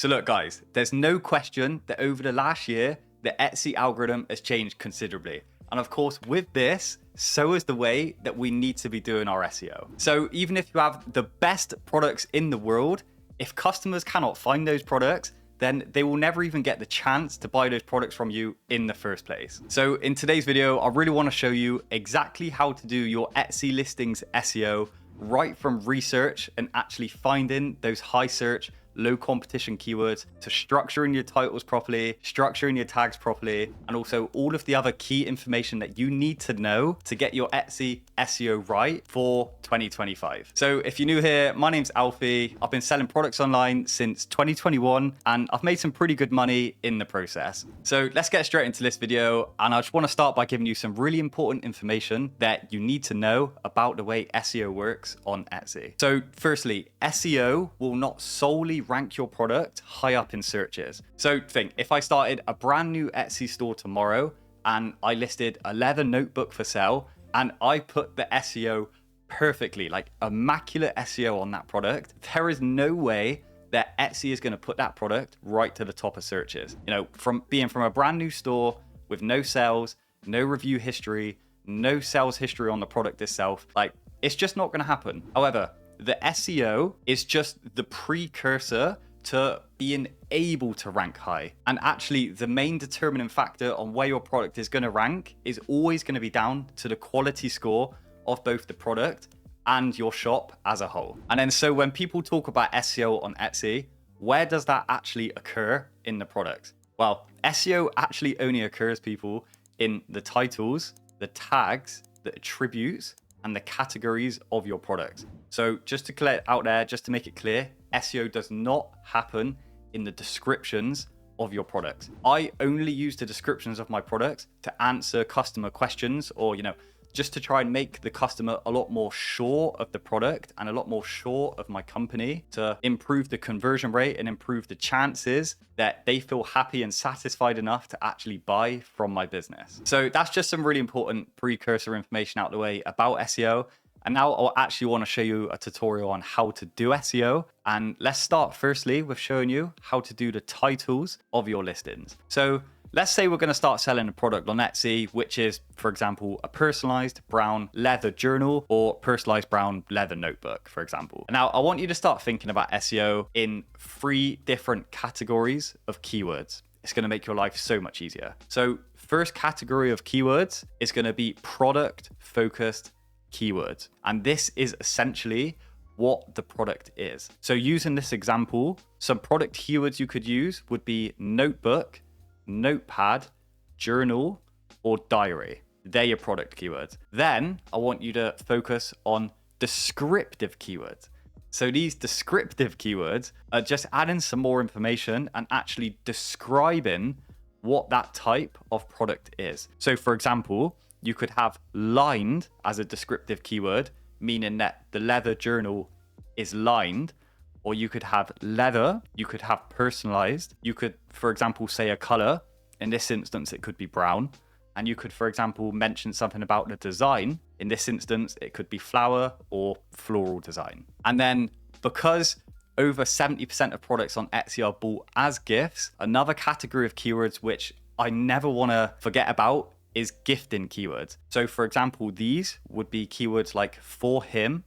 So look guys, there's no question that over the last year, the Etsy algorithm has changed considerably. And of course, with this, so is the way that we need to be doing our SEO. So even if you have the best products in the world, if customers cannot find those products, then they will never even get the chance to buy those products from you in the first place. So in today's video, I really want to show you exactly how to do your Etsy listings SEO right from research and actually finding those high search, low competition keywords, to structuring your titles properly, structuring your tags properly, and also all of the other key information that you need to know to get your Etsy SEO right for 2025. So if you're new here, my name's Alfie. I've been selling products online since 2021 and I've made some pretty good money in the process. So let's get straight into this video. And I just want to start by giving you some really important information that you need to know about the way SEO works on Etsy. So firstly, SEO will not solely rank your product high up in searches. So think, if I started a brand new Etsy store tomorrow and I listed a leather notebook for sale and I put the SEO perfectly, like immaculate SEO on that product, there is no way that Etsy is going to put that product right to the top of searches. You know, from a brand new store with no sales, no review history, no sales history on the product itself, like it's just not going to happen. However, the SEO is just the precursor to being able to rank high. And actually, the main determining factor on where your product is going to rank is always going to be down to the quality score of both the product and your shop as a whole. And then so when people talk about SEO on Etsy, where does that actually occur in the product? Well, SEO actually only occurs, people, in the titles, the tags, the attributes, and the categories of your product. So just to clear out there, just to make it clear, SEO does not happen in the descriptions of your products. I only use the descriptions of my products to answer customer questions, or, you know, just to try and make the customer a lot more sure of the product and a lot more sure of my company, to improve the conversion rate and improve the chances that they feel happy and satisfied enough to actually buy from my business. So that's just some really important precursor information out the way about SEO. And now I'll actually want to show you a tutorial on how to do SEO. And let's start firstly with showing you how to do the titles of your listings. So let's say we're going to start selling a product on Etsy, which is, for example, a personalized brown leather journal or personalized brown leather notebook, for example. Now, I want you to start thinking about SEO in 3 different categories of keywords. It's going to make your life so much easier. So first category of keywords is going to be product-focused keywords. And this is essentially what the product is. So using this example, some product keywords you could use would be notebook, notepad, journal, or diary. They're your product keywords. Then I want you to focus on descriptive keywords. So these descriptive keywords are just adding some more information and actually describing what that type of product is. So for example, you could have lined as a descriptive keyword, meaning that the leather journal is lined. Or you could have leather, you could have personalized, you could, for example, say a color. In this instance, it could be brown. And you could, for example, mention something about the design. In this instance, it could be flower or floral design. And then because over 70% of products on Etsy are bought as gifts, another category of keywords which I never want to forget about is gifting keywords. So for example, these would be keywords like for him,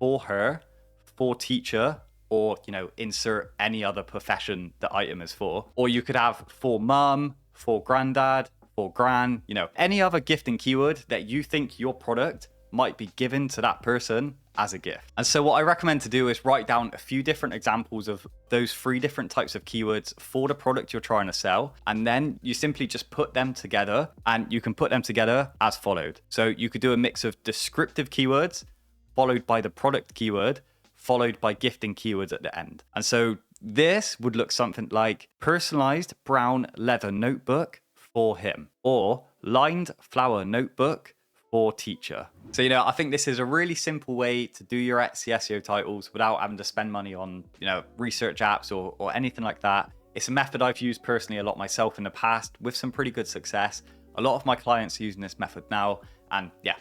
for her, for teacher, or, you know, insert any other profession the item is for. Or you could have for mum, for granddad, for gran, you know, any other gifting keyword that you think your product might be given to that person as a gift. And so what I recommend to do is write down a few different examples of those 3 different types of keywords for the product you're trying to sell. And then you simply just put them together, and you can put them together as followed. So you could do a mix of descriptive keywords followed by the product keyword, followed by gifting keywords at the end. And so this would look something like personalized brown leather notebook for him, or lined flower notebook for teacher. So, you know, I think this is a really simple way to do your Etsy SEO titles without having to spend money on, you know, research apps or anything like that. It's a method I've used personally a lot myself in the past with some pretty good success. A lot of my clients are using this method now, and yeah,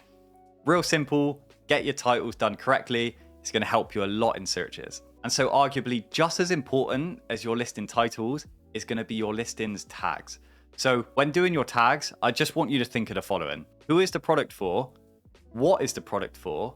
real simple. Get your titles done correctly. It's going to help you a lot in searches. And so arguably just as important as your listing titles is going to be your listings tags. So when doing your tags, I just want you to think of the following. Who is the product for? What is the product for?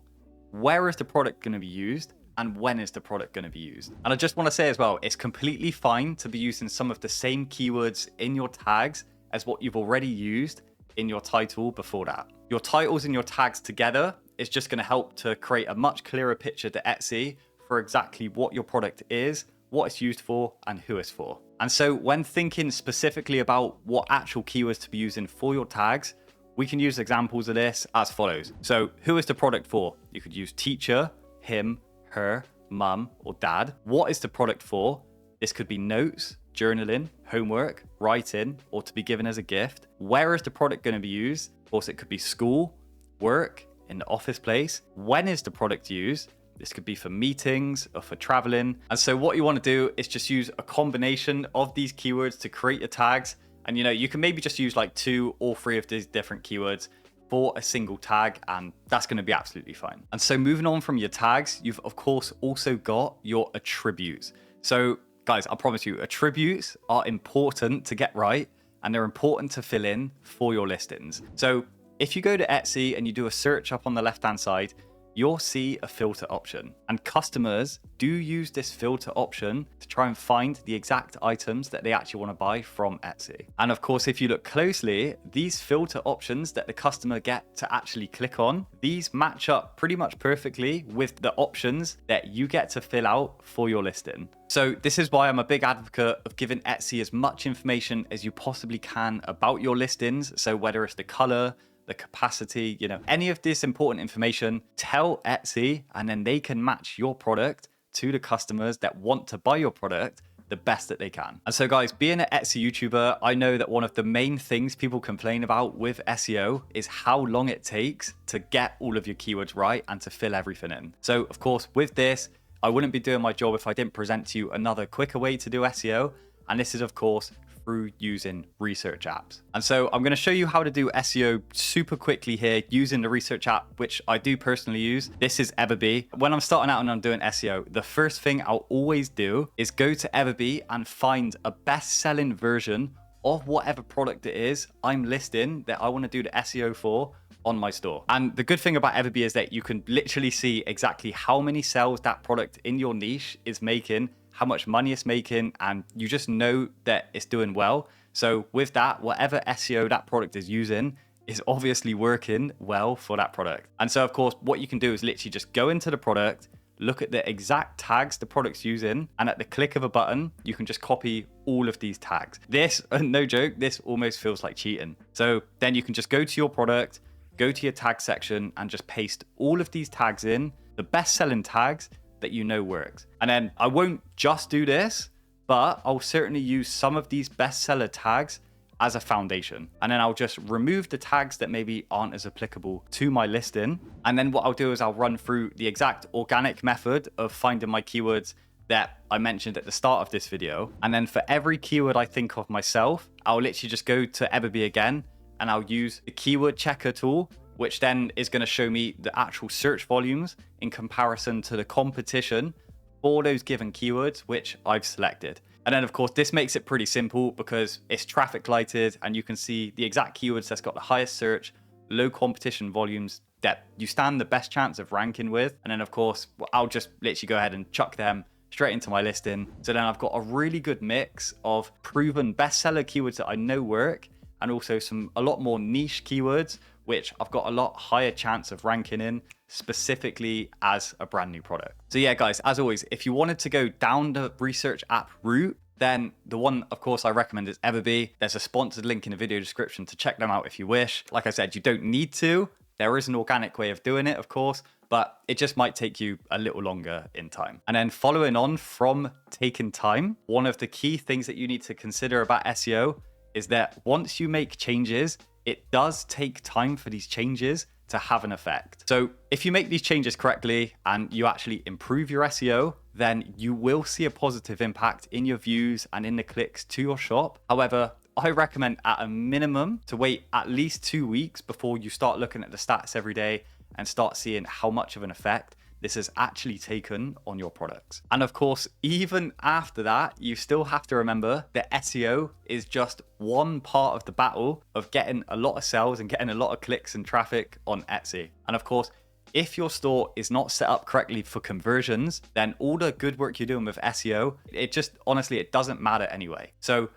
Where is the product going to be used? And when is the product going to be used? And I just want to say as well, it's completely fine to be using some of the same keywords in your tags as what you've already used in your title before that. Your titles and your tags together is just going to help to create a much clearer picture to Etsy for exactly what your product is, what it's used for, and who it's for. And so when thinking specifically about what actual keywords to be using for your tags, we can use examples of this as follows. So who is the product for? You could use teacher, him, her, mum, or dad. What is the product for? This could be notes, journaling, homework, writing, or to be given as a gift. Where is the product going to be used? Of course, it could be school, work, in the office place. When is the product used? This could be for meetings or for traveling. And so what you want to do is just use a combination of these keywords to create your tags. And you can maybe just use like 2 or 3 of these different keywords for a single tag, and that's going to be absolutely fine. And so moving on from your tags, you've of course also got your attributes. So guys, I promise you, attributes are important to get right, and they're important to fill in for your listings. So if you go to Etsy and you do a search up on the left-hand side, you'll see a filter option. And customers do use this filter option to try and find the exact items that they actually want to buy from Etsy. And of course, if you look closely, these filter options that the customer get to actually click on, these match up pretty much perfectly with the options that you get to fill out for your listing. So this is why I'm a big advocate of giving Etsy as much information as you possibly can about your listings. So whether it's the color, the capacity, any of this important information, tell Etsy, and then they can match your product to the customers that want to buy your product the best that they can. And so guys, being an Etsy YouTuber, I know that one of the main things people complain about with SEO is how long it takes to get all of your keywords right and to fill everything in. So of course, with this, I wouldn't be doing my job if I didn't present to you another quicker way to do SEO. And this is of course through using research apps. And so I'm going to show you how to do SEO super quickly here using the research app, which I do personally use. This is Everbee. When I'm starting out and I'm doing SEO, the first thing I'll always do is go to Everbee and find a best-selling version of whatever product it is I'm listing that I want to do the SEO for on my store. And the good thing about Everbee is that you can literally see exactly how many sales that product in your niche is making, how much money it's making, and you just know that it's doing well. So with that, whatever SEO that product is using is obviously working well for that product. And so of course, what you can do is literally just go into the product, look at the exact tags the product's using, and at the click of a button, you can just copy all of these tags. This, no joke, this almost feels like cheating. So then you can just go to your product, go to your tag section, and just paste all of these tags in, the best-selling tags that you know works. And then I won't just do this, but I'll certainly use some of these bestseller tags as a foundation. And then I'll just remove the tags that maybe aren't as applicable to my listing. And then what I'll do is I'll run through the exact organic method of finding my keywords that I mentioned at the start of this video. And then for every keyword I think of myself, I'll literally just go to Everbee again, and I'll use the keyword checker tool, which then is going to show me the actual search volumes in comparison to the competition for those given keywords, which I've selected. And then of course, this makes it pretty simple because it's traffic lighted and you can see the exact keywords that's got the highest search, low competition volumes that you stand the best chance of ranking with. And then of course, I'll just literally go ahead and chuck them straight into my listing. So then I've got a really good mix of proven bestseller keywords that I know work, and also a lot more niche keywords, which I've got a lot higher chance of ranking in, specifically as a brand new product. So yeah, guys, as always, if you wanted to go down the research app route, then the one, of course, I recommend is Everbee. There's a sponsored link in the video description to check them out if you wish. Like I said, you don't need to. There is an organic way of doing it, of course, but it just might take you a little longer in time. And then following on from taking time, one of the key things that you need to consider about SEO is that once you make changes, it does take time for these changes to have an effect. So if you make these changes correctly and you actually improve your SEO, then you will see a positive impact in your views and in the clicks to your shop. However, I recommend at a minimum to wait at least 2 weeks before you start looking at the stats every day and start seeing how much of an effect this has actually taken on your products. And of course, even after that, you still have to remember that SEO is just one part of the battle of getting a lot of sales and getting a lot of clicks and traffic on Etsy. And of course, if your store is not set up correctly for conversions, then all the good work you're doing with SEO, it just honestly, it doesn't matter anyway. So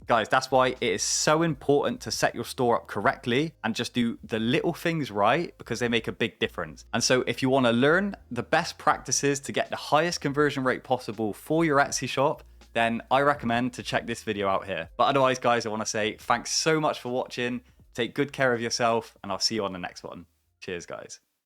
guys, that's why it is so important to set your store up correctly and just do the little things right, because they make a big difference. And so if you want to learn the best practices to get the highest conversion rate possible for your Etsy shop, then I recommend to check this video out here. But otherwise, guys, I want to say thanks so much for watching. Take good care of yourself, and I'll see you on the next one. Cheers, guys.